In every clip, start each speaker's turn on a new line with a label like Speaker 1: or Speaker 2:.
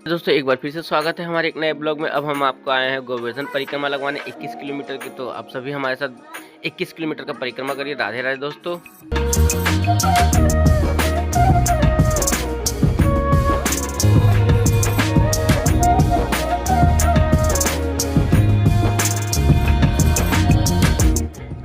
Speaker 1: दोस्तों एक बार फिर से स्वागत है हमारे एक नए ब्लॉग में। अब हम आपको आए हैं गोवर्धन परिक्रमा लगवाने 21 किलोमीटर की। तो आप सभी हमारे साथ 21 किलोमीटर का परिक्रमा करिए। राधे राधे दोस्तों।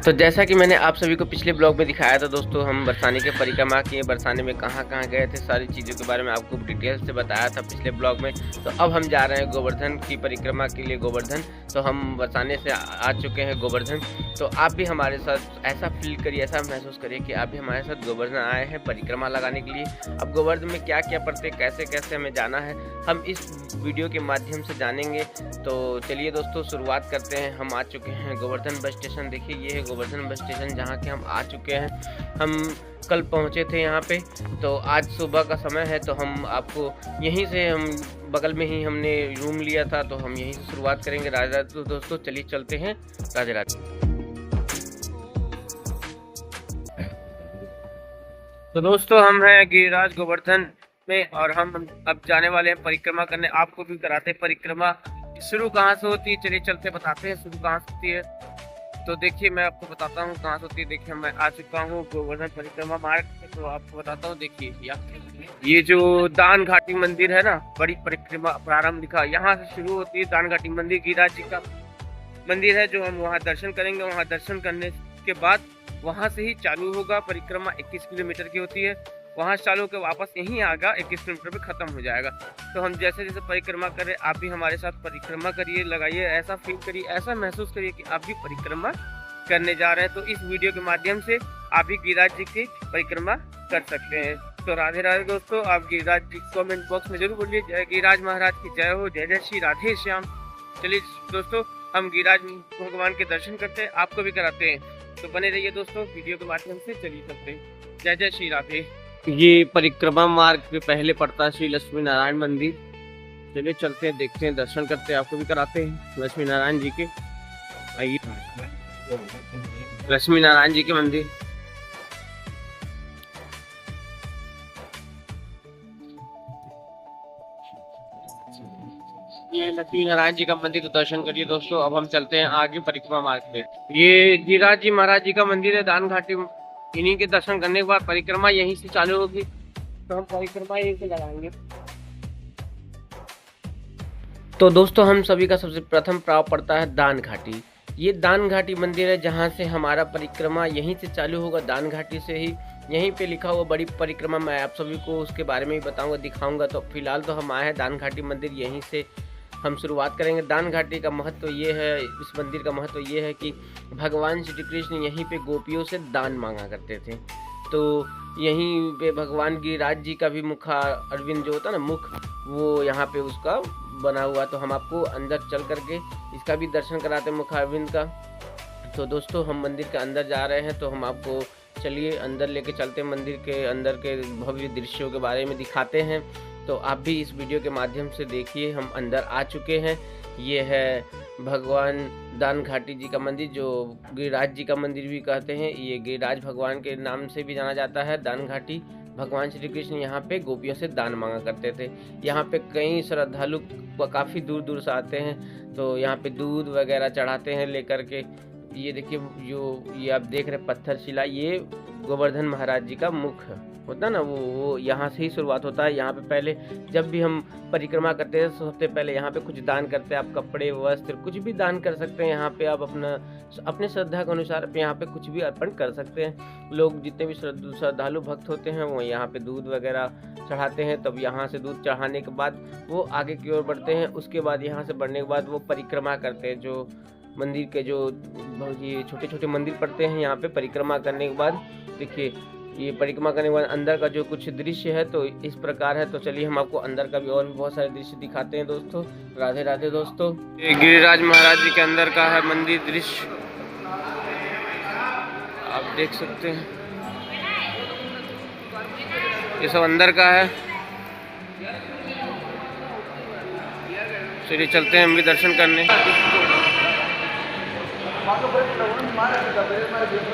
Speaker 1: तो जैसा कि मैंने आप सभी को पिछले ब्लॉग में दिखाया था दोस्तों, हम बरसाने के परिक्रमा किए। बरसाने में कहाँ कहाँ गए थे, सारी चीज़ों के बारे में आपको डिटेल से बताया था पिछले ब्लॉग में। तो अब हम जा रहे हैं गोवर्धन की परिक्रमा के लिए गोवर्धन। तो हम बरसाने से आ चुके हैं गोवर्धन। तो आप भी हमारे साथ ऐसा फील करिए, ऐसा महसूस करिए कि आप भी हमारे साथ गोवर्धन आए हैं परिक्रमा लगाने के लिए। अब गोवर्धन में क्या क्या पड़ते, कैसे कैसे हमें जाना है, हम इस वीडियो के माध्यम से जानेंगे। तो चलिए दोस्तों शुरुआत करते हैं। हम आ चुके हैं गोवर्धन बस स्टेशन। देखिए ये है गोवर्धन बस स्टेशन जहाँ के हम आ चुके हैं। हम कल पहुँचे थे यहाँ पे, तो आज सुबह का समय है। तो हम आपको यहीं से, हम बगल में ही हमने रूम लिया था, तो हम यहीं से शुरुआत करेंगे। राधे राधे तो दोस्तों चलिए चलते हैं। राधे राधे। तो दोस्तों हम हैं गिरिराज गोवर्धन में और हम अब जाने वाले हैं परिक्रमा करने। आपको भी कराते हैं परिक्रमा। शुरू कहाँ से होती है, चलिए चलते बताते हैं शुरू कहाँ से होती है। तो देखिए मैं आपको बताता हूँ कहाँ से होती है। देखिए मैं आ चुका हूँ गोवर्धन परिक्रमा मार्ग पे, तो आपको बताता हूँ। देखिए ये जो दान घाटी मंदिर है ना, बड़ी परिक्रमा प्रारंभ लिखा, यहाँ से शुरू होती है। दान घाटी मंदिर गिरिराज जी का मंदिर है, जो हम वहाँ दर्शन करेंगे। वहाँ दर्शन करने के बाद वहाँ से ही चालू होगा परिक्रमा। 21 किलोमीटर की होती है। वहाँ से चालू होकर वापस यहीं आएगा, 21 किलोमीटर पे खत्म हो जाएगा। तो हम जैसे जैसे परिक्रमा करें, आप भी हमारे साथ परिक्रमा करिए, लगाइए, ऐसा फील करिए, ऐसा महसूस करिए कि आप भी परिक्रमा करने जा रहे हैं। तो इस वीडियो के माध्यम से आप भी गिरिराज जी की परिक्रमा कर सकते हैं। तो राधे राधे दोस्तों। आप गिरिराज जी कमेंट बॉक्स में जरूर बोलिए जय गिरिराज महाराज की जय हो, जय जय श्री राधे श्याम। चलिए दोस्तों हम गिरिराज भगवान के दर्शन करते हैं, आपको भी कराते हैं। तो बने रहिए दोस्तों वीडियो के माध्यम से। चलिए चलते हैं। जय जय श्री राधे। ये परिक्रमा मार्ग पे पहले पड़ता है श्री लक्ष्मी नारायण मंदिर। चलिए चलते हैं, देखते हैं, दर्शन करते हैं, आपको भी कराते हैं लक्ष्मी नारायण जी के। आइए लक्ष्मी नारायण जी के मंदिर। ये लक्ष्मी नारायण जी का मंदिर, तो दर्शन करिए दोस्तों। अब हम चलते हैं आगे परिक्रमा मार्ग पे। ये गिरिराज जी महाराज जी का मंदिर है, दान घाटी। इन्हीं के दर्शन करने के बाद परिक्रमा यहीं से चालू होगी। तो हम परिक्रमा यहीं से लगाएंगे। तो दोस्तों हम सभी का सबसे प्रथम प्राव पड़ता है दान घाटी। ये दान घाटी मंदिर है जहाँ से हमारा परिक्रमा यहीं से चालू होगा, दान घाटी से ही। यहीं पे लिखा हुआ बड़ी परिक्रमा, मैं आप सभी को उसके बारे में भी बताऊंगा, दिखाऊंगा। तो फिलहाल तो हम आए हैं दान घाटी मंदिर, यहीं से हम शुरुआत करेंगे। दान घाटी का महत्व ये है, इस मंदिर का महत्व ये है कि भगवान श्री कृष्ण यहीं पे गोपियों से दान मांगा करते थे। तो यहीं पे भगवान गिरिराज जी का भी मुखा अरविंद जो होता है ना, मुख, वो यहाँ पे उसका बना हुआ। तो हम आपको अंदर चल करके इसका भी दर्शन कराते हैं, मुखा अरविंद का। तो दोस्तों हम मंदिर के अंदर जा रहे हैं, तो हम आपको चलिए अंदर लेके चलते हैं। मंदिर के अंदर के भव्य दृश्यों के बारे में दिखाते हैं। तो आप भी इस वीडियो के माध्यम से देखिए। हम अंदर आ चुके हैं। ये है भगवान दान घाटी जी का मंदिर, जो गिरिराज जी का मंदिर भी कहते हैं। ये गिरिराज भगवान के नाम से भी जाना जाता है, दान घाटी। भगवान श्री कृष्ण यहाँ पे गोपियों से दान मांगा करते थे। यहाँ पे कई श्रद्धालु काफ़ी दूर दूर से आते हैं, तो यहाँ पे दूध वगैरह चढ़ाते हैं लेकर के। ये देखिए जो ये आप देख रहे पत्थर शिला, ये गोवर्धन महाराज जी का मुख होता है ना, वो यहाँ से ही शुरुआत होता है। यहाँ पे पहले जब भी हम परिक्रमा करते हैं, सबसे पहले यहाँ पे कुछ दान करते हैं। आप कपड़े, वस्त्र, कुछ भी दान कर सकते हैं। यहाँ पे आप अपने श्रद्धा के अनुसार यहाँ पे कुछ भी अर्पण कर सकते हैं। लोग जितने भी श्रद्धालु भक्त होते हैं वो यहाँ पे दूध वगैरह चढ़ाते हैं। तब यहाँ से दूध चढ़ाने के बाद वो आगे की ओर बढ़ते हैं। उसके बाद यहाँ से बढ़ने के बाद वो परिक्रमा करते हैं। जो मंदिर के जो ये छोटे छोटे मंदिर पड़ते हैं, यहाँ पे परिक्रमा करने के बाद देखिए, ये परिक्रमा करने के बाद अंदर का जो कुछ दृश्य है तो इस प्रकार है। तो चलिए हम आपको अंदर का भी और भी बहुत सारे दृश्य दिखाते हैं दोस्तों। राधे राधे दोस्तों। ये गिरिराज महाराज जी के अंदर का है मंदिर दृश्य, आप देख सकते हैं। ये सब अंदर का है। चलिए चलते हैं हम भी दर्शन करने।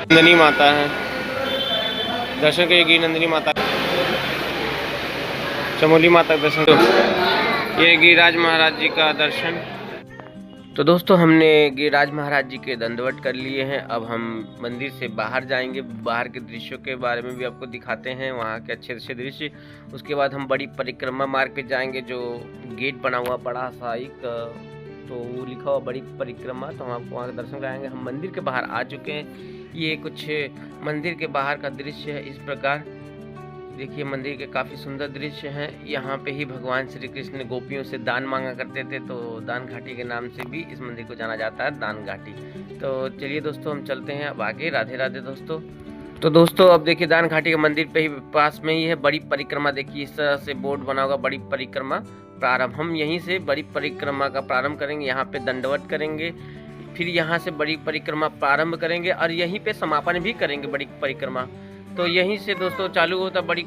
Speaker 1: नंदिनी माता है, दर्शन करिए। नंदिनी माता, चमोली माता का दर्शन। ये गिरिराज महाराज जी का दर्शन। तो दोस्तों हमने गिरिराज महाराज जी के दंडवत कर लिए हैं। अब हम मंदिर से बाहर जाएंगे, बाहर के दृश्यों के बारे में भी आपको दिखाते हैं, वहाँ के अच्छे अच्छे दृश्य। उसके बाद हम बड़ी परिक्रमा मार्ग पे जाएंगे, जो गेट बना हुआ बड़ा सा एक, तो वो लिखा हुआ बड़ी परिक्रमा, तो हम आपको वहाँ का दर्शन कराएंगे। हम मंदिर के बाहर आ चुके हैं। ये कुछ मंदिर के बाहर का दृश्य है। इस प्रकार देखिए मंदिर के काफ़ी सुंदर दृश्य हैं। यहाँ पे ही भगवान श्री कृष्ण गोपियों से दान मांगा करते थे, तो दान घाटी के नाम से भी इस मंदिर को जाना जाता है, दान घाटी। तो चलिए दोस्तों हम चलते हैं अब आगे। राधे राधे दोस्तों। तो दोस्तों अब देखिए दान घाटी के मंदिर पे ही पास में ही है बड़ी परिक्रमा। देखिए इस तरह से बोर्ड बना होगा, बड़ी परिक्रमा प्रारंभ। हम यहीं से बड़ी परिक्रमा का प्रारंभ करेंगे, यहाँ पे दंडवत करेंगे, फिर यहाँ से बड़ी परिक्रमा प्रारंभ करेंगे और यहीं पे समापन भी करेंगे बड़ी परिक्रमा। तो यहीं से दोस्तों चालू होता बड़ी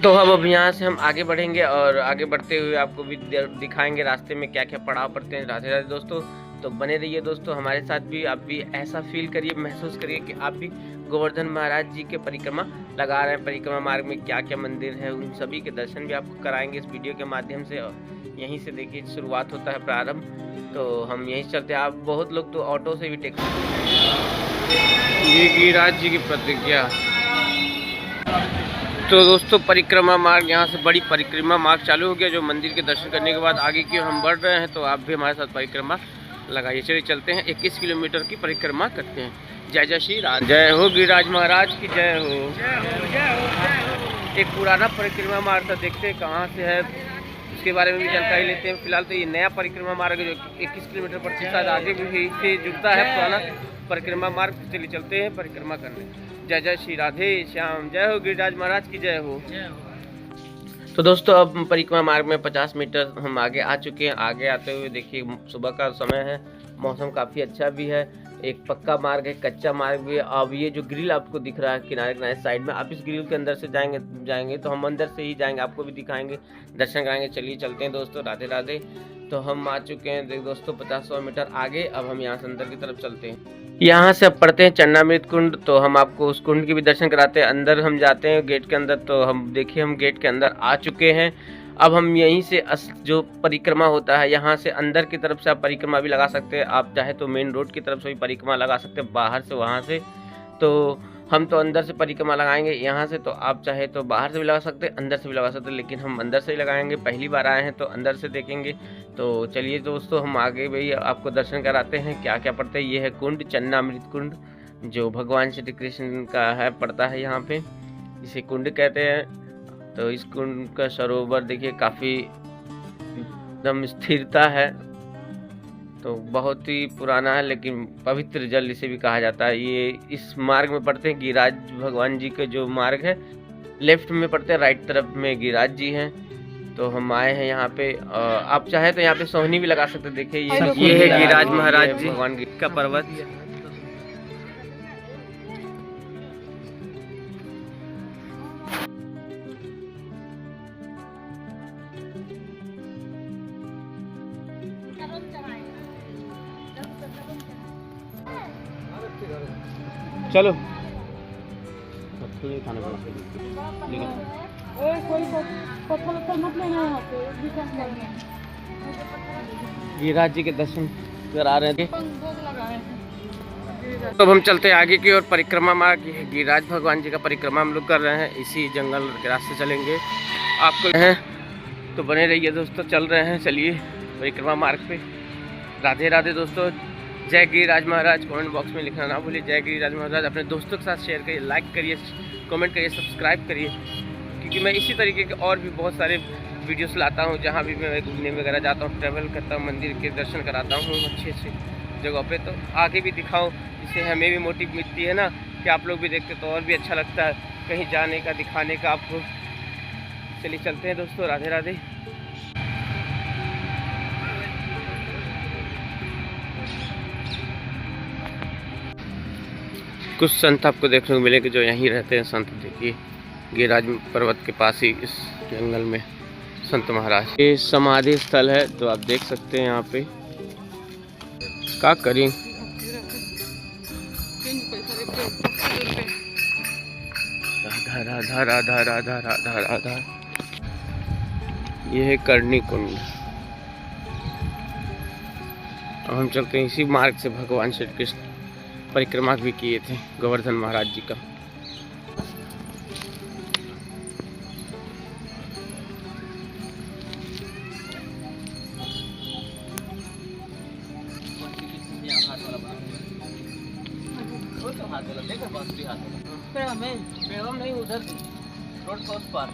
Speaker 1: तो अब यहाँ से हम आगे बढ़ेंगे और आगे बढ़ते हुए आपको भी दिखाएंगे रास्ते में क्या क्या पड़ाव पड़ते हैं। राधे राधे दोस्तों। तो बने रहिए दोस्तों हमारे साथ भी। आप भी ऐसा फील करिए, महसूस करिए कि आप भी गोवर्धन महाराज जी के परिक्रमा लगा रहे हैं। परिक्रमा मार्ग में क्या क्या मंदिर है, उन सभी के दर्शन भी आपको कराएंगे इस वीडियो के माध्यम से। यहीं से देखिए शुरुआत होता है प्रारंभ, तो हम यहीं चलते हैं। आप बहुत लोग तो ऑटो से भी टेक्सी। ये गिरिराज जी की प्रतिज्ञा। तो दोस्तों परिक्रमा मार्ग, यहाँ से बड़ी परिक्रमा मार्ग चालू हो गया, जो मंदिर के दर्शन करने के बाद आगे की ओर हम बढ़ रहे हैं। तो आप भी हमारे साथ परिक्रमा लगाइए। चलिए चलते हैं। 21 किलोमीटर की परिक्रमा करते हैं। जय जय श्री राम। जय हो गिरिराज महाराज की जय हो। एक पुराना परिक्रमा मार्ग था, देखते हैं कहाँ से है, उसके बारे में भी जानकारी लेते हैं। फिलहाल तो ये नया परिक्रमा मार्ग है जो 21 किलोमीटर पर शायद आगे भी से जुड़ता है पुराना परिक्रमा मार्ग। चलिए चलते हैं परिक्रमा करने। जय जय श्री राधे श्याम। जय हो गिरिराज महाराज की जय हो। तो दोस्तों अब परिक्रमा मार्ग में 50 मीटर हम आगे आ चुके हैं। आगे आते हुए देखिए सुबह का समय है, मौसम काफ़ी अच्छा भी है। एक पक्का मार्ग है, कच्चा मार्ग भी है। अब ये जो ग्रिल आपको दिख रहा है किनारे किनारे साइड में, आप इस ग्रिल के अंदर से जाएंगे तो हम अंदर से ही जाएंगे, आपको भी दिखाएंगे, दर्शन कराएंगे। चलिए चलते हैं दोस्तों। राधे राधे। तो हम आ चुके हैं दोस्तों 50-100 मीटर आगे। अब हम यहाँ से अंदर की तरफ चलते हैं। यहाँ से अब पढ़ते हैं चरणामृत कुंड, तो हम आपको उस कुंड की भी दर्शन कराते हैं। अंदर हम जाते हैं गेट के अंदर, तो हम देखिए हम गेट के अंदर आ चुके हैं। अब हम यहीं से जो परिक्रमा होता है, यहाँ से अंदर की तरफ से आप परिक्रमा भी लगा सकते हैं। आप चाहे तो मेन रोड की तरफ से भी परिक्रमा लगा सकते हैं, बाहर से वहाँ से। तो हम तो अंदर से परिक्रमा लगाएंगे यहाँ से, तो आप चाहे तो बाहर से भी लगा सकते हैं, अंदर से भी लगा सकते हैं, लेकिन हम अंदर से ही लगाएंगे। पहली बार आए हैं तो अंदर से देखेंगे। तो चलिए दोस्तों हम आगे भी आपको दर्शन कराते हैं क्या क्या पड़ता है। ये है कुंड, चरणामृत कुंड, जो भगवान श्री कृष्ण का है, पड़ता है यहाँ पे, इसे कुंड कहते हैं। तो इस कुंड का सरोवर देखिए काफ़ी एकदम स्थिरता है, तो बहुत ही पुराना है, लेकिन पवित्र जल इसे भी कहा जाता है। ये इस मार्ग में पड़ते हैं गिरिराज भगवान जी के जो मार्ग है, लेफ्ट में पड़ते हैं, राइट तरफ में गिरिराज जी हैं। तो हम आए हैं यहाँ पे। आप चाहे तो यहाँ पे सोहनी भी लगा सकते हैं। देखिए ये है गिरिराज महाराज जी भगवान का पर्वत। चलो गिरिराज जी के दर्शन करा रहे थे। तो अब हम चलते हैं आगे की ओर। परिक्रमा मार्ग गिरिराज भगवान जी का परिक्रमा हम लोग कर रहे हैं, इसी जंगल के रास्ते चलेंगे आपको हैं। तो बने रहिए दोस्तों, चल रहे हैं। चलिए परिक्रमा मार्ग पे। राधे राधे दोस्तों। जय गिरिराज महाराज। कमेंट बॉक्स में लिखना ना भूलिए जय गिरिराज महाराज। अपने दोस्तों के साथ शेयर करिए, लाइक करिए, कमेंट करिए, सब्सक्राइब करिए, क्योंकि मैं इसी तरीके के और भी बहुत सारे वीडियोस लाता हूँ। जहाँ भी मैं घूमने वगैरह जाता हूँ, ट्रैवल करता हूँ, मंदिर के दर्शन कराता हूँ अच्छे अच्छे जगह पे, तो आगे भी दिखाऊँ, जिससे हमें भी मोटिव मिलती है ना, कि आप लोग भी देखते तो और भी अच्छा लगता है कहीं जाने का, दिखाने का आपको। चलिए चलते हैं दोस्तों। राधे राधे। कुछ संत आपको देखने को मिलेंगे जो यहीं रहते हैं। संत देखिए गिरिराज पर्वत के पास ही इस जंगल में संत महाराज। ये समाधि स्थल है, तो आप देख सकते हैं यहाँ पे। क्या करें, राधा राधा राधा राधा राधा राधा। ये है करणी कुंड। अब हम चलते हैं इसी मार्ग से भगवान श्री कृष्ण परिक्रमा भी किए थे गोवर्धन महाराज जी का। नहीं उधर रोड का उस पार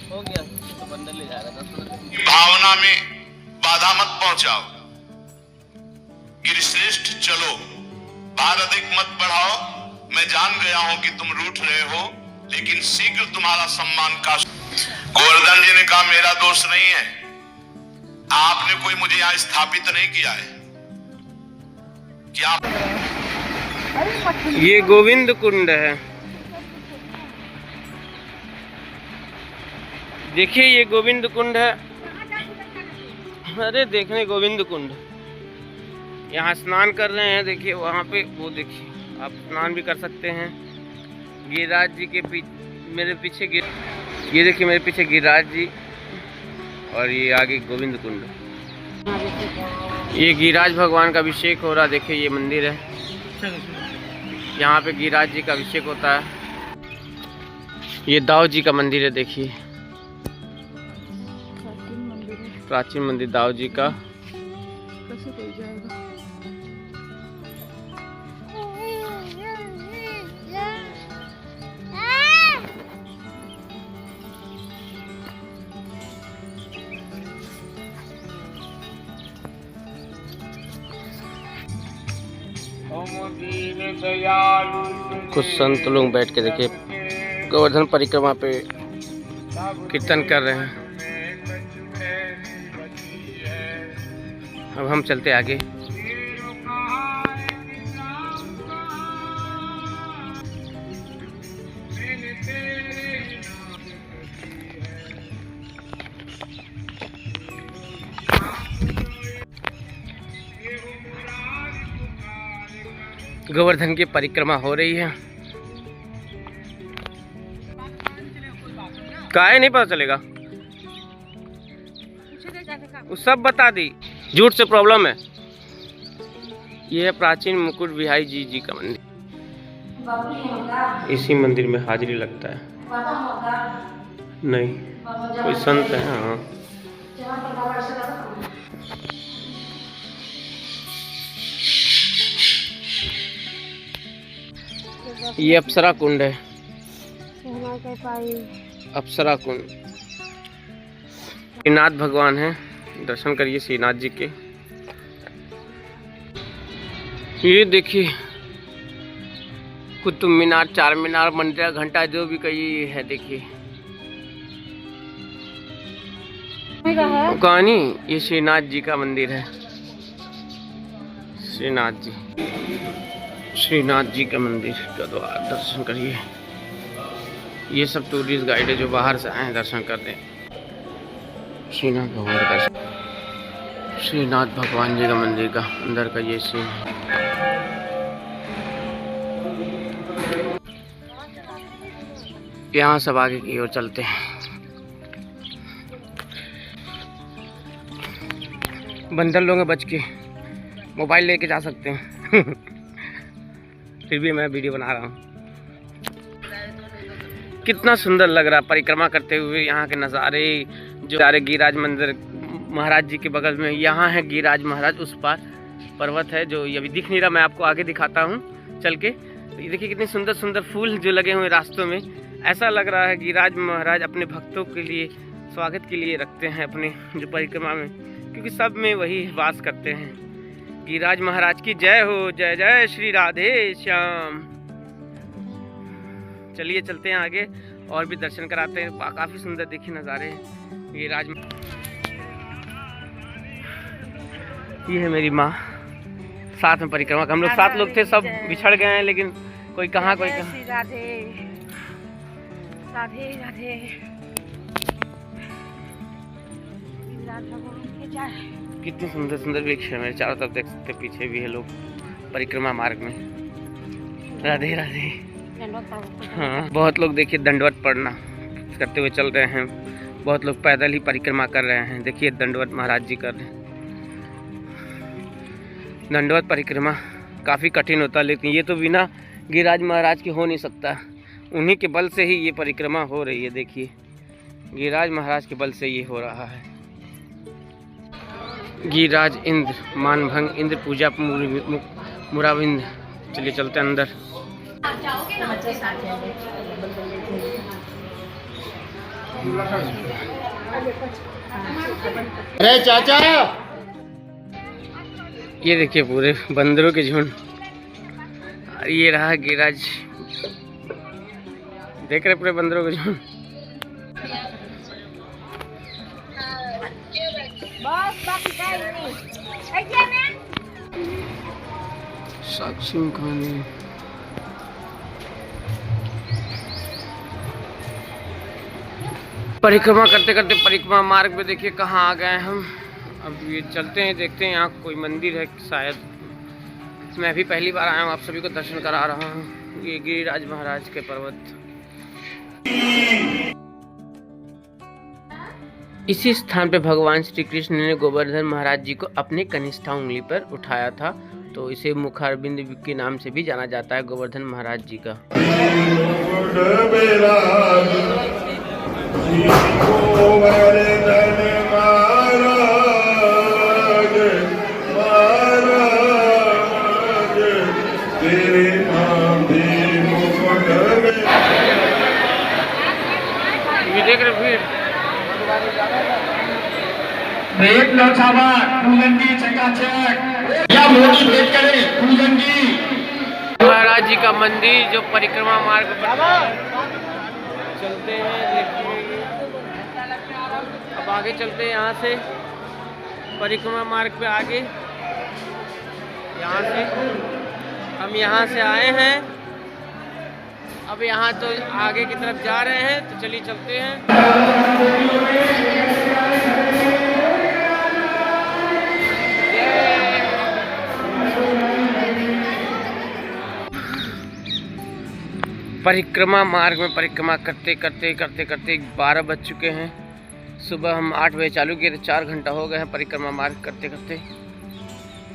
Speaker 1: हो गया तो बंदर ले जाएगा।
Speaker 2: भावना में बाधा मत पहुंचाओ, गिरिश्रेष्ठ चलो, भार अधिक मत बढ़ाओ। मैं जान गया हूं कि तुम रूठ रहे हो, लेकिन शीघ्र तुम्हारा सम्मान का। गोवर्धन जी ने कहा मेरा दोष नहीं है, आपने कोई मुझे यहां स्थापित नहीं किया है। क्या
Speaker 1: ये गोविंद कुंड है, देखिए ये गोविंद कुंड है। अरे देखने गोविंद कुंड, यहाँ स्नान कर रहे हैं। देखिए वहाँ पे वो देखिए आप स्नान भी कर सकते हैं। गिरिराज जी के मेरे पीछे ये देखिए मेरे पीछे गिरिराज जी और ये आगे गोविंद कुंड। ये गिरिराज भगवान का अभिषेक हो रहा, देखिए ये मंदिर है, यहाँ पे गिरिराज जी का अभिषेक होता है। ये दाऊ जी का मंदिर है, देखिए प्राचीन मंदिर दाऊ जी का। कैसे कोई जाएगा? कुछ संत लोग बैठ के देखिए गोवर्धन परिक्रमा पे कीर्तन कर रहे हैं। अब हम चलते आगे। गोवर्धन की परिक्रमा हो रही है। काहे नहीं पता चलेगा, वो सब बता दी, झूठ से प्रॉब्लम है। ये है प्राचीन मुकुट बिहारी जी का मंदिर। इसी मंदिर में हाजिरी लगता है। नहीं कोई संत है। हाँ ये अप्सरा कुंड है, अप्सरा कुंड। श्रीनाथ भगवान है, दर्शन करिए श्रीनाथ जी के। ये देखिए कुतुब मीनार, चार मीनार, मंदिर, घंटा जो भी कही है, देखिए कहानी। ये श्रीनाथ जी का मंदिर है, श्रीनाथ जी का मंदिर का द्वार, दर्शन करिए। ये सब टूरिस्ट गाइड है जो बाहर से आए हैं दर्शन करते हैं। श्रीनाथ भगवान का, श्रीनाथ भगवान जी का मंदिर का अंदर का ये सीन है। यहाँ सब आगे की ओर चलते हैं। बंदर लोग हैं, बच के मोबाइल लेके जा सकते हैं। फिर भी मैं वीडियो बना रहा हूँ। कितना सुंदर लग रहा है परिक्रमा करते हुए। यहाँ के नज़ारे जो सारे गिरिराज मंदिर महाराज जी के बगल में, यहाँ है गिरिराज महाराज, उस पार पर्वत है जो अभी दिख नहीं रहा, मैं आपको आगे दिखाता हूँ चल के। तो ये देखिए कितने सुंदर सुंदर फूल जो लगे हुए रास्तों में। ऐसा लग रहा है गिरिराज महाराज अपने भक्तों के लिए स्वागत के लिए रखते हैं अपने जो परिक्रमा में, क्योंकि सब में वही वास करते हैं। गिरिराज महाराज की जय हो, जय जय श्री राधे श्याम। चलिए चलते हैं आगे और भी दर्शन कराते हैं। काफ़ी सुंदर देखिए नज़ारे हैं गिरिराज। ये है मेरी माँ, साथ में परिक्रमा हम लोग 7 लोग थे, सब बिछड़ गए हैं, लेकिन कोई कहाँ कोई कहाँ।
Speaker 3: राधे राधे राधे।
Speaker 1: कितनी सुंदर सुंदर वृक्ष है मेरे चारों तरफ, देख सकते पीछे भी है लोग परिक्रमा मार्ग में। राधे राधे। हाँ बहुत लोग देखिए दंडवत पड़ना करते हुए चल रहे हैं बहुत लोग पैदल ही परिक्रमा कर रहे हैं। देखिए दंडवत महाराज जी कर रहे हैं। दंडवत परिक्रमा काफ़ी कठिन होता है, लेकिन ये तो बिना गिरिराज महाराज के हो नहीं सकता। उन्हीं के बल से ही ये परिक्रमा हो रही है। देखिए गिरिराज महाराज के बल से ये हो रहा है। गिरिराज इंद्र मानभंग इंद्र पूजा मुराविंद। चलिए चलते हैं अंदर।
Speaker 3: अरे चाचा,
Speaker 1: ये देखिए पूरे बंदरों के झुंड। ये रहा गिरिराज, देख रहे पूरे बंदरों के झुंड। साक्षी खाने परिक्रमा करते करते परिक्रमा मार्ग में देखिए कहाँ आ गए हम। अब ये चलते हैं, देखते हैं यहाँ कोई मंदिर है शायद। मैं भी पहली बार आया हूँ, आप सभी को दर्शन करा रहा हूँ। ये गिरिराज महाराज के पर्वत। इसी स्थान पे भगवान श्री कृष्ण ने गोवर्धन महाराज जी को अपने कनिष्ठा उंगली पर उठाया था, तो इसे मुखारबिंद के नाम से भी जाना जाता है गोवर्धन महाराज जी का। ये देख रहे भीड़।
Speaker 3: रेत लो छावा पूजन की चकाचक या मोदी भेंट करे पूजन की।
Speaker 1: महाराज जी का मंदिर जो परिक्रमा मार्ग पर चलते हैं, देखिए अब आगे चलते हैं यहाँ से परिक्रमा मार्ग पे आगे। यहाँ से हम यहाँ से आए हैं, अब यहाँ तो आगे की तरफ जा रहे हैं, तो चलिए चलते हैं। परिक्रमा मार्ग में परिक्रमा करते करते 12 बज चुके हैं। सुबह हम 8 बजे चालू किए थे, 4 घंटा हो गए हैं परिक्रमा मार्ग करते करते।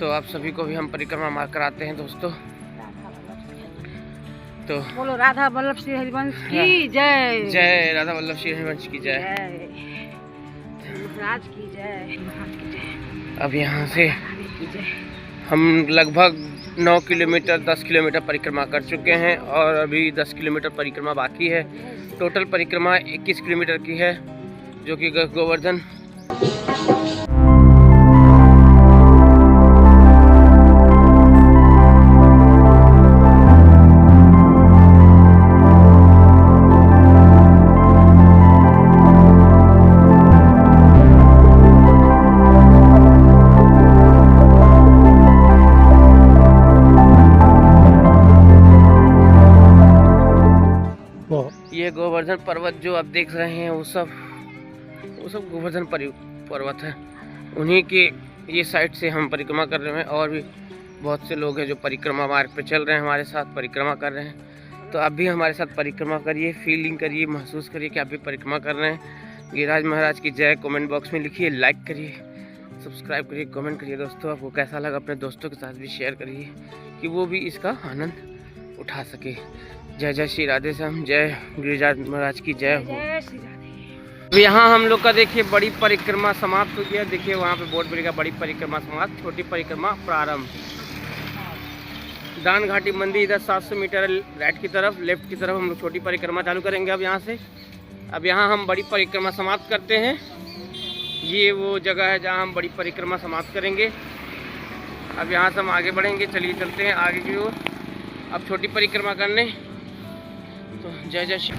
Speaker 1: तो आप सभी को भी हम परिक्रमा मार्ग कराते हैं दोस्तों। तो
Speaker 4: बोलो राधा वल्लभ श्री हरिवंश की जय।
Speaker 1: जय राधा वल्लभ श्री हरिवंश की जय।
Speaker 4: महाराज की जय।
Speaker 1: अब यहाँ से हम लगभग 9 किलोमीटर 10 किलोमीटर परिक्रमा कर चुके हैं और अभी 10 किलोमीटर परिक्रमा बाकी है। टोटल परिक्रमा 21 किलोमीटर की है, जो कि गोवर्धन ये गोवर्धन पर्वत जो आप देख रहे हैं वो सब गोवर्धन पर्वत है। उन्हीं के ये साइड से हम परिक्रमा कर रहे हैं और भी बहुत से लोग हैं जो परिक्रमा मार्ग पे चल रहे हैं, हमारे साथ परिक्रमा कर रहे हैं। तो आप भी हमारे साथ परिक्रमा करिए, फीलिंग करिए, महसूस करिए कि आप भी परिक्रमा कर रहे हैं। गिरिराज महाराज की जय कमेंट बॉक्स में लिखिए, लाइक करिए, सब्सक्राइब करिए, कमेंट करिए। दोस्तों आपको कैसा लगा अपने दोस्तों के साथ भी शेयर करिए कि वो भी इसका आनंद उठा सके। जय जय श्री राधे श्याम, जय गिरिराज महाराज की जय हो। तो यहाँ हम लोग का देखिए बड़ी परिक्रमा समाप्त हो गया। देखिए वहाँ पे बोर्ड पर बड़ी परिक्रमा समाप्त, छोटी परिक्रमा प्रारंभ। दान घाटी मंदिर इधर 700 मीटर राइट की तरफ, लेफ्ट की तरफ हम लोग छोटी परिक्रमा चालू करेंगे। अब यहाँ से अब यहाँ हम बड़ी परिक्रमा समाप्त करते हैं। ये वो जगह है जहाँ हम बड़ी परिक्रमा समाप्त करेंगे। अब यहाँ से हम आगे बढ़ेंगे, चलिए चलते हैं आगे की ओर अब छोटी परिक्रमा करने। तो जय जय श्री।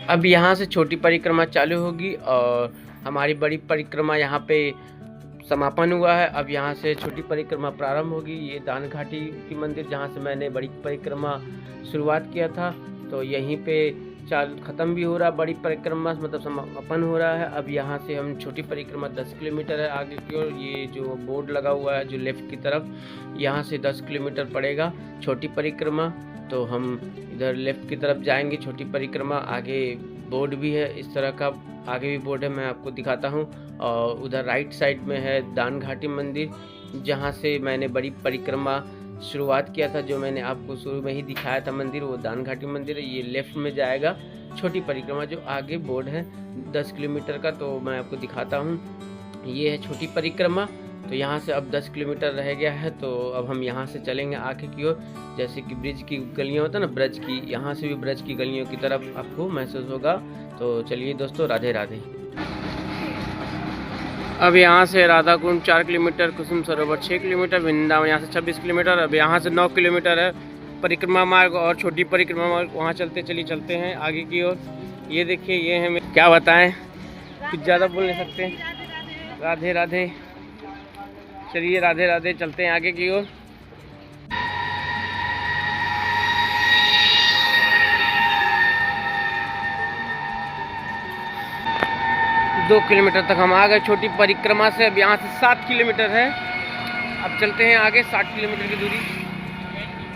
Speaker 1: अब यहाँ से छोटी परिक्रमा चालू होगी और हमारी बड़ी परिक्रमा यहाँ पे समापन हुआ है। अब यहाँ से छोटी परिक्रमा प्रारंभ होगी। ये दान घाटी की मंदिर जहाँ से मैंने बड़ी परिक्रमा शुरुआत किया था, तो यहीं पे चाल ख़त्म भी हो रहा, बड़ी परिक्रमा मतलब समापन हो रहा है। अब यहाँ से हम छोटी परिक्रमा 10 किलोमीटर है आगे की ओर, ये जो बोर्ड लगा हुआ है जो लेफ़्ट की तरफ, यहाँ से 10 किलोमीटर पड़ेगा छोटी परिक्रमा। तो हम इधर लेफ़्ट की तरफ जाएंगे छोटी परिक्रमा। आगे बोर्ड भी है इस तरह का, आगे भी बोर्ड है, मैं आपको दिखाता हूँ। और उधर राइट साइड में है दान घाटी मंदिर, जहाँ से मैंने बड़ी परिक्रमा शुरुआत किया था, जो मैंने आपको शुरू में ही दिखाया था मंदिर, वो दान घाटी मंदिर है। ये लेफ़्ट में जाएगा छोटी परिक्रमा, जो आगे बोर्ड है 10 किलोमीटर का, तो मैं आपको दिखाता हूँ। ये है छोटी परिक्रमा। तो यहाँ से अब 10 किलोमीटर रह गया है, तो अब हम यहाँ से चलेंगे आगे की ओर। जैसे कि ब्रिज की गलियाँ होता है ना, ब्रज की, यहाँ से भी ब्रज की गलियों की तरफ आपको महसूस होगा। तो चलिए दोस्तों, राधे राधे। अब यहाँ से राधा कुंड 4 किलोमीटर, कुसुम सरोवर 6 किलोमीटर, वृंदावन यहाँ से 26 किलोमीटर। अब यहाँ से 9 किलोमीटर है परिक्रमा मार्ग और छोटी परिक्रमा मार्ग, वहाँ चलते हैं आगे की ओर। ये देखिए, ये है, क्या बताएं, कुछ ज़्यादा बोल नहीं सकते। राधे राधे। चलिए राधे राधे, चलते हैं आगे की ओर। 2 किलोमीटर तक हम आ गए छोटी परिक्रमा से। अब यहाँ से 7 किलोमीटर है। अब चलते हैं आगे, 60 किलोमीटर की दूरी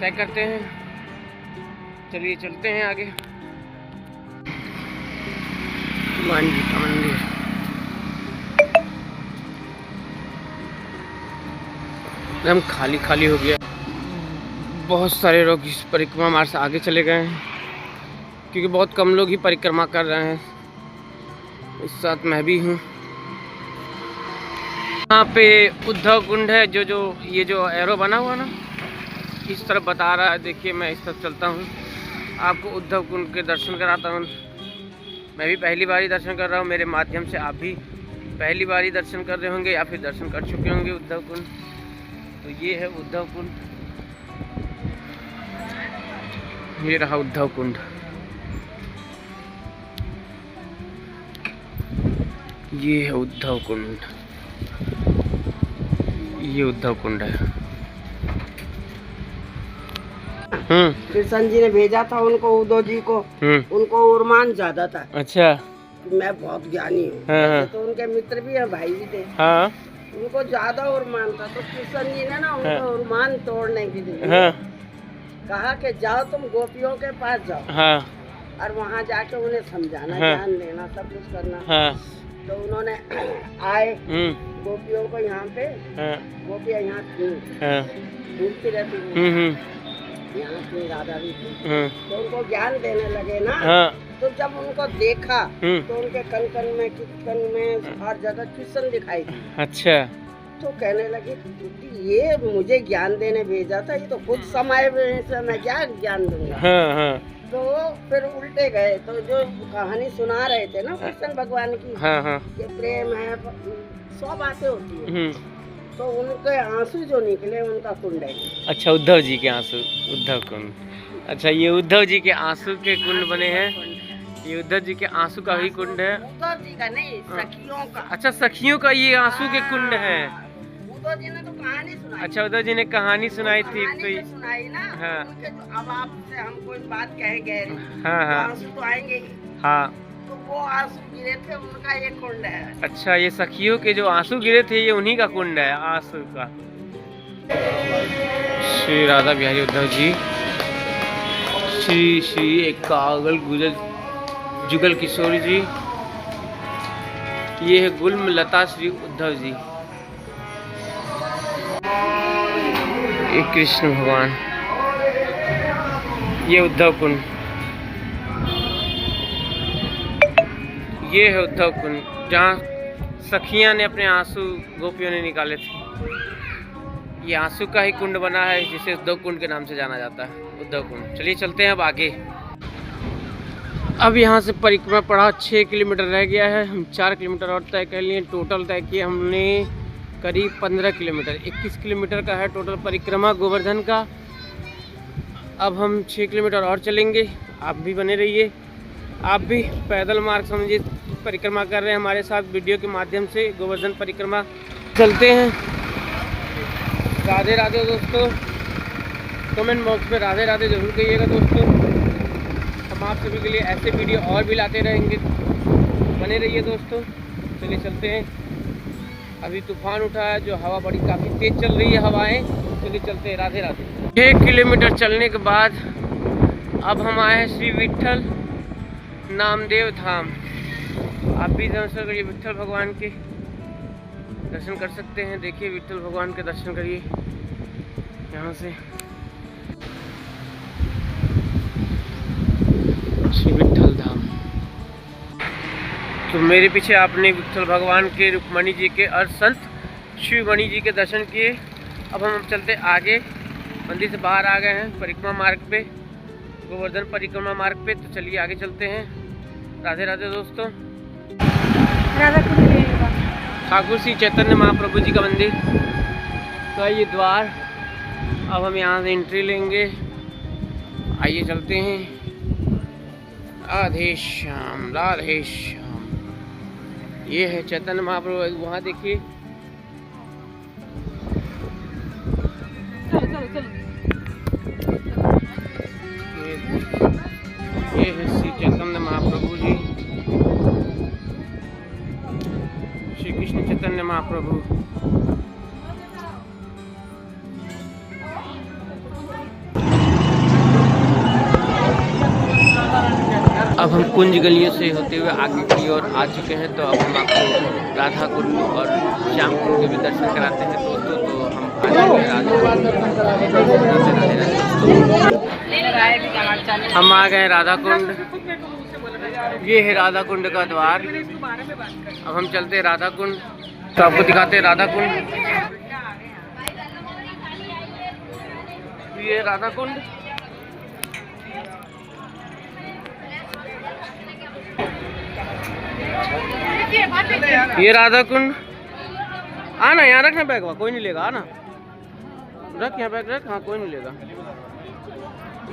Speaker 1: तय करते हैं। चलिए चलते हैं आगे। हनुमान जी का मंदिर, एकदम खाली खाली हो गया। बहुत सारे लोग इस परिक्रमा मार्ग से आगे चले गए हैं, क्योंकि बहुत कम लोग ही परिक्रमा कर रहे हैं। इस साथ मैं भी हूँ। यहाँ पे उद्धव कुंड है, जो ये जो एरो बना हुआ ना, इस तरफ बता रहा है। देखिए, मैं इस तरफ चलता हूँ, आपको उद्धव कुंड के दर्शन कराता हूँ। मैं भी पहली बार ही दर्शन कर रहा हूँ, मेरे माध्यम से आप भी पहली बार ही दर्शन कर रहे होंगे या फिर दर्शन कर चुके होंगे उद्धव कुंड। तो ये है उद्धव कुंड, ये रहा उद्धव कुंड। ये है उद्धव कुंड, ये उद्धव कुंड है।
Speaker 5: कृष्ण जी ने भेजा था उनको, उद्धव जी को। उनको उर्मान ज्यादा था।
Speaker 1: अच्छा।
Speaker 5: मैं बहुत ज्ञानी हूँ।
Speaker 1: हाँ।
Speaker 5: तो उनके मित्र भी हैं, भाई भी थे।
Speaker 1: हाँ।
Speaker 5: उनको ज्यादा उर्मान था, तो कृष्ण जी ने ना उनको उर्मान तोड़ने के लिए कहा कि जाओ तुम गोपियों के पास जाओ।
Speaker 1: हाँ।
Speaker 5: और वहाँ जाके उन्हें समझाना, ज्ञान देना, सब कुछ करना।
Speaker 1: हाँ।
Speaker 5: तो उन्होंने आए गोपियों को यहाँ पे, गोपियाँ यहाँ घूमती रहती थी, यहाँ की राधा भी थी। तो उनको ज्ञान देने लगे ना। तो जब उनको देखा तो उनके कन में हर जगह कृष्ण दिखाई दी।
Speaker 1: अच्छा।
Speaker 5: तो कहने लगे, ये मुझे ज्ञान देने भेजा था, ये तो खुद समय से मैं क्या ज्ञान दूंगा। तो फिर उल्टे गए। तो जो कहानी सुना रहे थे ना कृष्ण भगवान की, ये प्रेम है, 100 बातें होती है। तो उनके आंसू जो निकले, उनका कुंड है।
Speaker 1: अच्छा, उद्धव जी के आंसू, उद्धव कुंड। अच्छा, ये उद्धव जी के आंसू के कुंड बने हैं। ये उद्धव जी के आंसू का ही कुंड है।
Speaker 5: उद्धव जी का नहीं, सखियों का।
Speaker 1: अच्छा, सखियों का ये आंसू के कुंड है।
Speaker 5: उद्धव जी ने तो कहानी सुनाई।
Speaker 1: अच्छा, उद्धव जी ने कहानी सुनाई थी। तो
Speaker 5: सुनाई ना।
Speaker 1: हाँ।
Speaker 5: उनके जो अब आपसे हम कोई बात कहेंगे,
Speaker 1: हाँ हाँ,
Speaker 5: आंसू तो आएंगे ही।
Speaker 1: हाँ।
Speaker 5: तो वो आंसू गिरे थे, उनका ये कुंड है।
Speaker 1: अच्छा, ये सखियों के जो आंसू गिरे थे, ये उन्हीं का कुंड है, आंसू का। श्री राधा बिहारी उद्धव जी, श्री एक कागल जुगल किशोर जी, ये है गुल्म लता श्री उद्धव जी, ये कृष्ण भगवान, ये उद्धव कुंड, ये है उद्धव कुंड, जहाँ सखियाँ ने अपने आंसू गोपियों ने निकाले थे। ये आंसू का ही कुंड बना है, जिसे उद्धव कुंड के नाम से जाना जाता है, उद्धव कुंड। चलिए चलते हैं अब आगे। अब यहाँ से परिक्रमा पड़ा 6 किलोमीटर रह गया है। हम 4 किलोमीटर और तय कर लिए। टोटल तय किया हमने करीब 15 किलोमीटर, 21 किलोमीटर का है टोटल परिक्रमा गोवर्धन का। अब हम 6 किलोमीटर और चलेंगे। आप भी बने रहिए, आप भी पैदल मार्ग समझिए परिक्रमा कर रहे हैं हमारे साथ वीडियो के माध्यम से गोवर्धन परिक्रमा। चलते हैं। राधे राधे दोस्तों, कमेंट बॉक्स में राधे राधे जरूर कहिएगा दोस्तों। अब हम आप सभी के लिए ऐसे वीडियो और भी लाते रहेंगे, बने रहिए दोस्तों। चलिए चलते हैं। अभी तूफान उठा है, जो हवा बड़ी काफ़ी तेज़ चल रही है हवाएं। चलिए चलते हैं। राधे राधे। 1 किलोमीटर चलने के बाद अब हम आए हैं श्री विट्ठल नामदेव धाम। आप भी दर्शन करिए, विट्ठल भगवान के दर्शन कर सकते हैं। देखिए विट्ठल भगवान के दर्शन करिए यहाँ से। श्री विट्ठल धाम। तो मेरे पीछे आपने विट्ठल भगवान के, रुक्मणी जी के और संत शिवमणि जी के दर्शन किए। अब हम चलते आगे, मंदिर से बाहर आ गए हैं परिक्रमा मार्ग पे, गोवर्धन परिक्रमा मार्ग पे। तो चलिए आगे चलते हैं। राधे राधे दोस्तों। ठाकुर श्री चैतन्य महाप्रभु जी का मंदिर का ये द्वार। अब हम यहाँ से एंट्री लेंगे। आइए चलते हैं। राधे श्याम राधे श्याम। ये है चैतन्य महाप्रभु। वहाँ देखिए ये है श्री चैतन्य महाप्रभु जी, श्री कृष्ण चैतन्य महाप्रभु। अब हम कुंज गलियों से होते हुए आगे की ओर आ चुके हैं। तो अब हम आपको राधा कुंड और श्याम कुंड के भी दर्शन कराते हैं दोस्तों। तो हम हम आ गए राधा कुंड। ये है राधा कुंड का द्वार। अब हम चलते हैं राधा कुंड। तो आपको दिखाते हैं राधा कुंड। ये राधा कुंड। ये राधा कुंड। आना यहाँ रखना बैग, कोई नहीं लेगा। आना रख यहाँ बैग रख। हाँ कोई नहीं लेगा।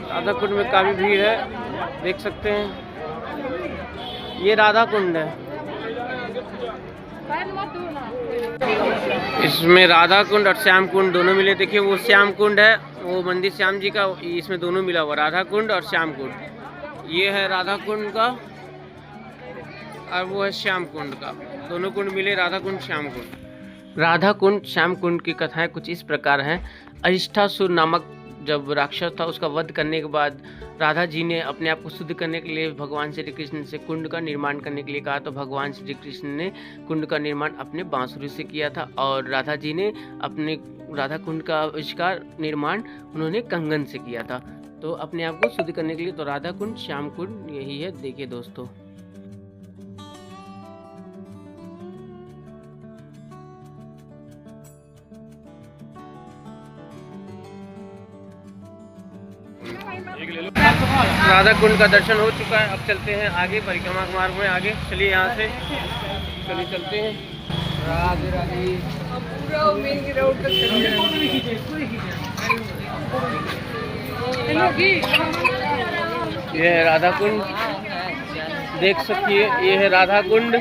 Speaker 1: राधा कुंड में काफ़ी भीड़ है, देख सकते हैं। ये राधा कुंड है। इसमें राधा कुंड और श्याम कुंड दोनों मिले। देखिए वो श्याम कुंड है, वो मंदिर श्याम जी का, इसमें दोनों मिला हुआ, राधा कुंड और श्याम कुंड। ये है राधा कुंड का और वो है श्याम कुंड का। दोनों कुंड मिले, राधा कुंड श्याम कुंड। राधा कुंड श्याम कुंड की कथाएं कुछ इस प्रकार हैं। अरिष्टासुर नामक जब राक्षस था, उसका वध करने के बाद राधा जी ने अपने आप को शुद्ध करने के लिए भगवान श्री कृष्ण से कुंड का निर्माण करने के लिए कहा। तो भगवान श्री कृष्ण ने कुंड का निर्माण अपने बांसुरी से किया था और राधा जी ने अपने राधा कुंड का आविष्कार निर्माण उन्होंने कंगन से किया था। तो अपने आप को शुद्ध करने के लिए तो राधा कुंड श्याम कुंड यही है। देखिए दोस्तों। राधा कुंड का दर्शन हो चुका है। अब चलते हैं आगे परिक्रमा मार्ग में आगे। चलिए यहाँ से चलिए चलते हैं। राधे राधे। ये है राधा कुंड, देख सकिए। ये है राधा कुंड।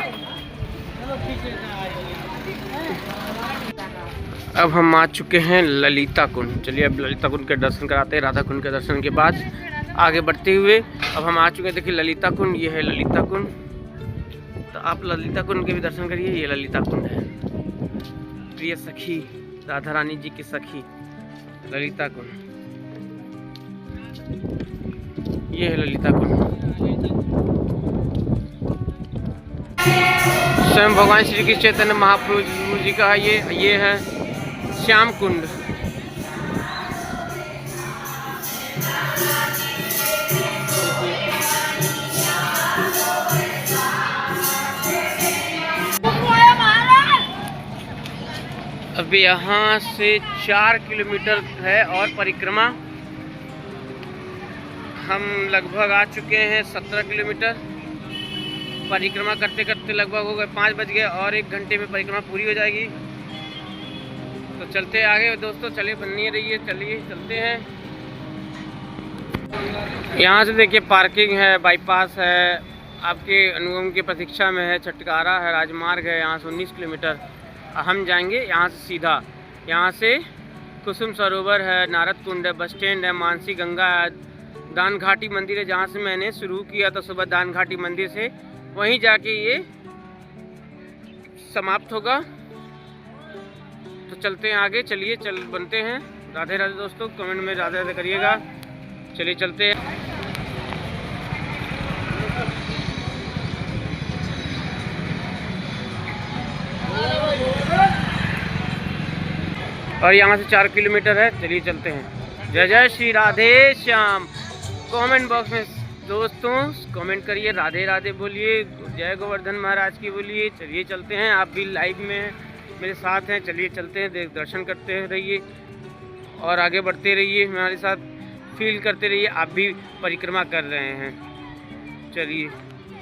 Speaker 1: अब हम आ चुके हैं ललिता कुंड। चलिए अब ललिता कुंड के दर्शन कराते हैं। राधा कुंड के दर्शन के बाद आगे बढ़ते हुए अब हम आ चुके हैं। देखिए ललिता कुंड। ये है ललिता कुंड। तो आप ललिता कुंड के भी दर्शन करिए। ये ललिता कुंड है। प्रिय सखी राधा रानी जी की सखी ललिता कुंड। ये है ललिता कुंड। स्वयं भगवान श्री कृष्ण चैतन्य महाप्रभु जी का ये है श्याम कुंड। अब यहाँ से 4 किलोमीटर है और परिक्रमा। हम लगभग आ चुके हैं 17 किलोमीटर। परिक्रमा करते करते लगभग हो गए 5 बज गए और 1 घंटे में परिक्रमा पूरी हो जाएगी। तो चलते आगे दोस्तों। चलिए बनिए रहिए। चलिए चलते हैं। यहाँ से देखिए पार्किंग है, बाईपास है, आपके अनुगम की प्रतीक्षा में है, छटकारा है, राजमार्ग है। यहाँ से 19 किलोमीटर हम जाएंगे यहाँ से सीधा। यहाँ से कुसुम सरोवर है, नारद कुंड है, बस स्टैंड है, मानसी गंगा है, दान घाटी मंदिर है, जहाँ से मैंने शुरू किया था सुबह दान घाटी मंदिर से, वहीं जाके ये समाप्त होगा। तो चलते हैं आगे, चलिए चल बनते हैं। राधे राधे दोस्तों, कमेंट में राधे राधे करिएगा। चलिए चलते हैं। और यहाँ से 4 किलोमीटर है, चलिए चलते हैं। जय जय श्री राधे श्याम। कमेंट बॉक्स में दोस्तों कमेंट करिए, राधे राधे बोलिए, जय गोवर्धन महाराज की बोलिए। चलिए चलते हैं, आप भी लाइव में मेरे साथ हैं। चलिए चलते हैं, दर्शन करते रहिए और आगे बढ़ते रहिए, हमारे साथ फील करते रहिए। आप भी परिक्रमा कर रहे हैं, चलिए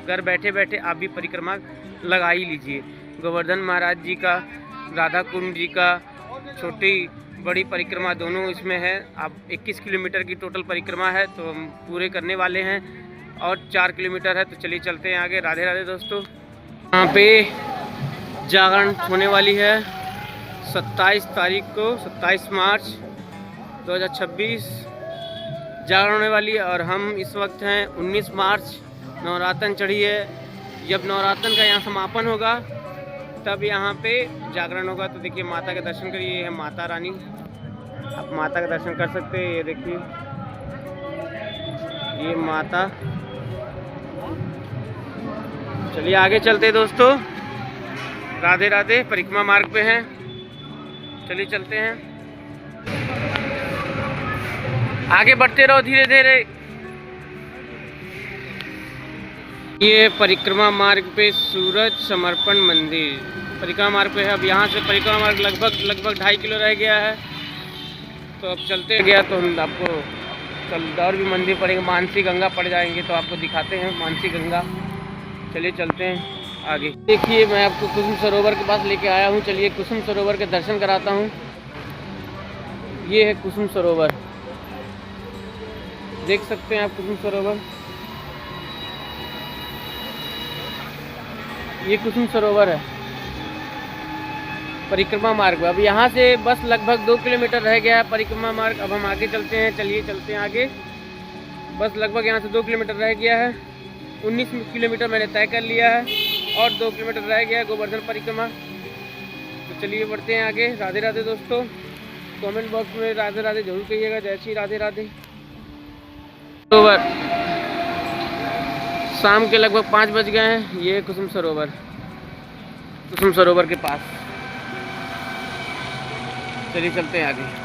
Speaker 1: घर बैठे बैठे आप भी परिक्रमा लगा ही लीजिए। गोवर्धन महाराज जी का, राधा कुंड जी का, छोटी बड़ी परिक्रमा दोनों इसमें है। अब 21 किलोमीटर की टोटल परिक्रमा है, तो हम पूरे करने वाले हैं और 4 किलोमीटर है। तो चलिए चलते हैं आगे। राधे राधे दोस्तों। यहाँ पे जागरण होने वाली है 27 तारीख को, 27 मार्च 2026 जागरण होने वाली है। और हम इस वक्त हैं 19 मार्च, नवरातन चढ़ी है। जब नवरातन का यहाँ समापन होगा तब यहाँ पे जागरण होगा। तो देखिए माता के दर्शन करिए, ये है माता रानी, आप माता का दर्शन कर सकते हैं। ये देखिए ये माता। चलिए आगे चलते दोस्तों। राधे राधे, परिक्रमा मार्ग पे हैं, चलिए चलते हैं, आगे बढ़ते रहो धीरे धीरे। ये परिक्रमा मार्ग पे सूरज समर्पण मंदिर परिक्रमा मार्ग पे है। अब यहाँ से परिक्रमा मार्ग लगभग 2.5 किलो रह गया है, तो अब चलते गया तो हम आपको कल और भी मंदिर पड़ेंगे, मानसी गंगा पड़ जाएंगे, तो आपको दिखाते हैं मानसी गंगा। चलिए चलते हैं आगे। देखिए मैं आपको कुसुम सरोवर के पास लेके आया हूँ, चलिए कुसुम सरोवर के दर्शन कराता हूँ। ये है कुसुम सरोवर, देख सकते हैं आप कुसुम सरोवर। ये कुसुम सरोवर है परिक्रमा मार्ग। अब यहाँ से बस लगभग 2 किलोमीटर रह गया है परिक्रमा मार्ग। अब हम आगे चलते हैं, चलिए चलते हैं आगे। बस लगभग यहाँ से 2 किलोमीटर रह गया है। 19 किलोमीटर मैंने तय कर लिया है और 2 किलोमीटर रह गया है गोवर्धन परिक्रमा। तो चलिए बढ़ते हैं आगे। राधे राधे दोस्तों, कमेंट बॉक्स में राधे राधे जरूर कहिएगा। जय श्री राधे राधे। सरोवर शाम के लगभग 5 बज गए हैं। ये कुसुम सरोवर, कुसुम सरोवर के पास। चलिए चलते हैं आगे।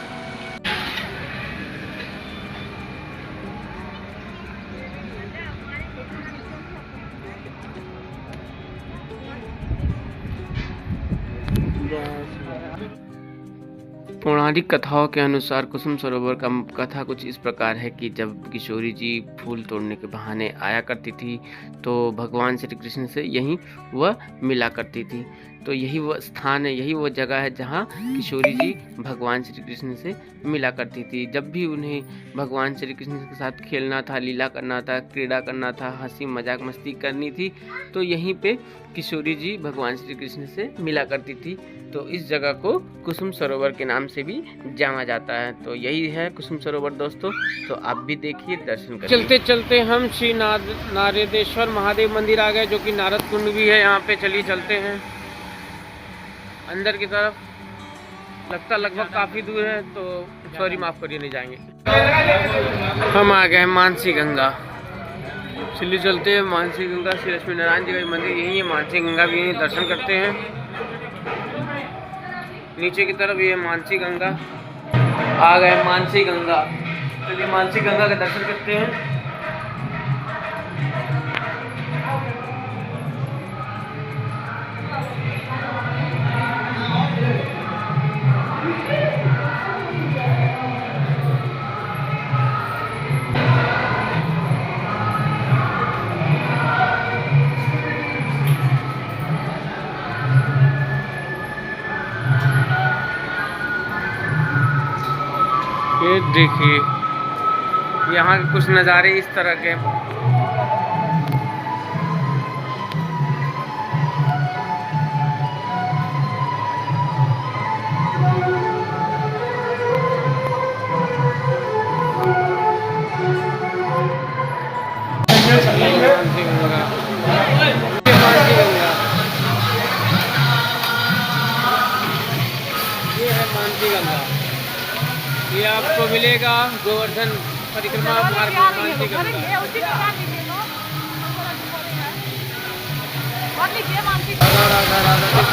Speaker 1: पौराणिक कथाओं के अनुसार कुसुम सरोवर का कथा कुछ इस प्रकार है कि जब किशोरी जी फूल तोड़ने के बहाने आया करती थी तो भगवान श्री कृष्ण से यहीं वह मिला करती थी। तो यही वह स्थान है, यही वो जगह है जहाँ किशोरी जी भगवान श्री कृष्ण से मिला करती थी। जब भी उन्हें भगवान श्री कृष्ण के साथ खेलना था, लीला करना था, क्रीड़ा करना था, हंसी मजाक मस्ती करनी थी, तो यहीं पे किशोरी जी भगवान श्री कृष्ण से मिला करती थी। तो इस जगह को कुसुम सरोवर के नाम से भी जाना जाता है। तो यही है कुसुम सरोवर दोस्तों, तो आप भी देखिए, दर्शन करिए। चलते चलते हम श्री नारदेश्वर महादेव मंदिर आ गए, जो कि नारद कुंड भी है यहाँ पे। चलिए चलते हैं अंदर की तरफ। लगता लगभग काफ़ी दूर है, तो सॉरी माफ़ करिए, नहीं जाएंगे। हम आ गए मानसी गंगा। चलिए चलते हैं मानसी गंगा। श्री लक्ष्मी नारायण जी का मंदिर यही है, मानसी गंगा भी यहीं दर्शन करते हैं। नीचे की तरफ ये मानसी गंगा। आ गए मानसी गंगा, चलिए मानसी गंगा का दर्शन करते हैं। ये देखिए यहाँ के कुछ नज़ारे इस तरह के। मानसी गंगा। ये आपको मिलेगा गोवर्धन परिक्रमा मार्ग में मानसी गंगा। राधा राधा राधा।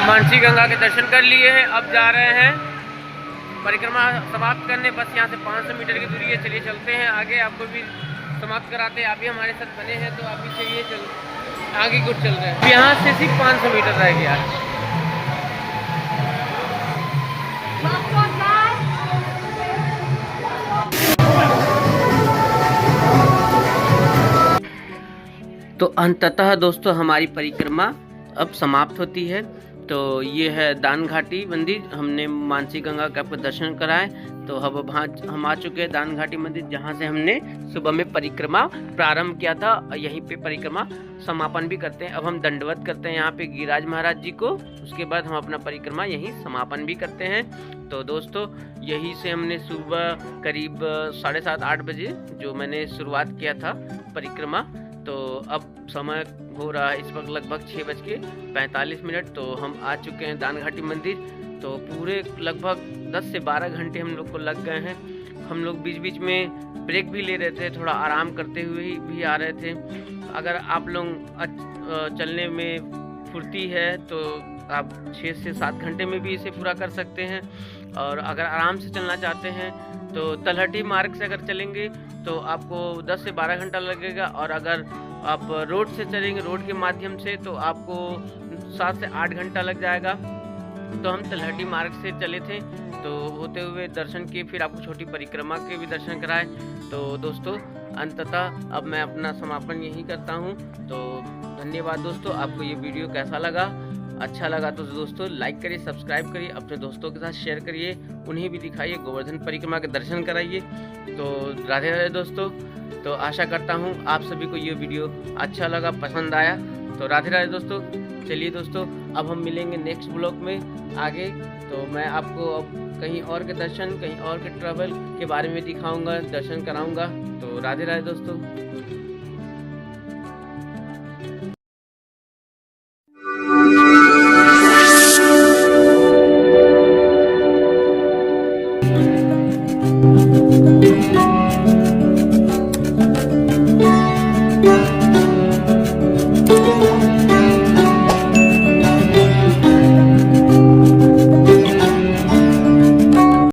Speaker 1: मानसी गंगा के दर्शन कर लिए हैं, अब जा रहे हैं परिक्रमा समाप्त करने। बस यहाँ से 500 मीटर की दूरी है। चलिए चलते हैं आगे, आपको भी समाप्त कराते हैं। आप भी हमारे साथ बने हैं तो आप भी चलिए चल आगे कुछ चल रहे हैं। यहाँ से सिर्फ 500 मीटर रह गया। तो अंततः दोस्तों हमारी परिक्रमा अब समाप्त होती है। तो ये है दान घाटी मंदिर। हमने मानसी गंगा का आपको दर्शन कराए। तो अब हम आ चुके हैं दान घाटी मंदिर, जहाँ से हमने सुबह में परिक्रमा प्रारंभ किया था। यहीं पे परिक्रमा समापन भी करते हैं। अब हम दंडवत करते हैं यहाँ पे गिरिराज महाराज जी को। उसके बाद हम अपना परिक्रमा यहीं समापन भी करते हैं। तो दोस्तों यहीं से हमने सुबह करीब 7:30-8 बजे जो मैंने शुरुआत किया था परिक्रमा। तो अब समय हो रहा है इस वक्त लगभग 6:45। तो हम आ चुके हैं दान घाटी मंदिर। तो पूरे लगभग 10 से 12 घंटे हम लोग को लग गए हैं। हम लोग बीच बीच में ब्रेक भी ले रहे थे, थोड़ा आराम करते हुए भी आ रहे थे। अगर आप लोग चलने में फुर्ती है तो आप 6 से 7 घंटे में भी इसे पूरा कर सकते हैं। और अगर आराम से चलना चाहते हैं तो तलहटी मार्ग से अगर चलेंगे तो आपको 10 से 12 घंटा लगेगा। और अगर आप रोड से चलेंगे, रोड के माध्यम से, तो आपको 7 से 8 घंटा लग जाएगा। तो हम तलहटी मार्ग से चले थे, तो होते हुए दर्शन किए, फिर आपको छोटी परिक्रमा के भी दर्शन कराए। तो दोस्तों अंततः अब मैं अपना समापन यहीं करता हूँ। तो धन्यवाद दोस्तों। आपको ये वीडियो कैसा लगा? अच्छा लगा तो दोस्तों लाइक करिए, सब्सक्राइब करिए, अपने दोस्तों के साथ शेयर करिए, उन्हें भी दिखाइए, गोवर्धन परिक्रमा के दर्शन कराइए। तो राधे राधे दोस्तों। तो आशा करता हूँ आप सभी को ये वीडियो अच्छा लगा, पसंद आया। तो राधे राधे दोस्तों। चलिए दोस्तों अब हम मिलेंगे नेक्स्ट ब्लॉग में आगे। तो मैं आपको अब कहीं और के दर्शन, कहीं और के ट्रैवल के बारे में दिखाऊंगा, दर्शन कराऊंगा। तो राधे राधे दोस्तों।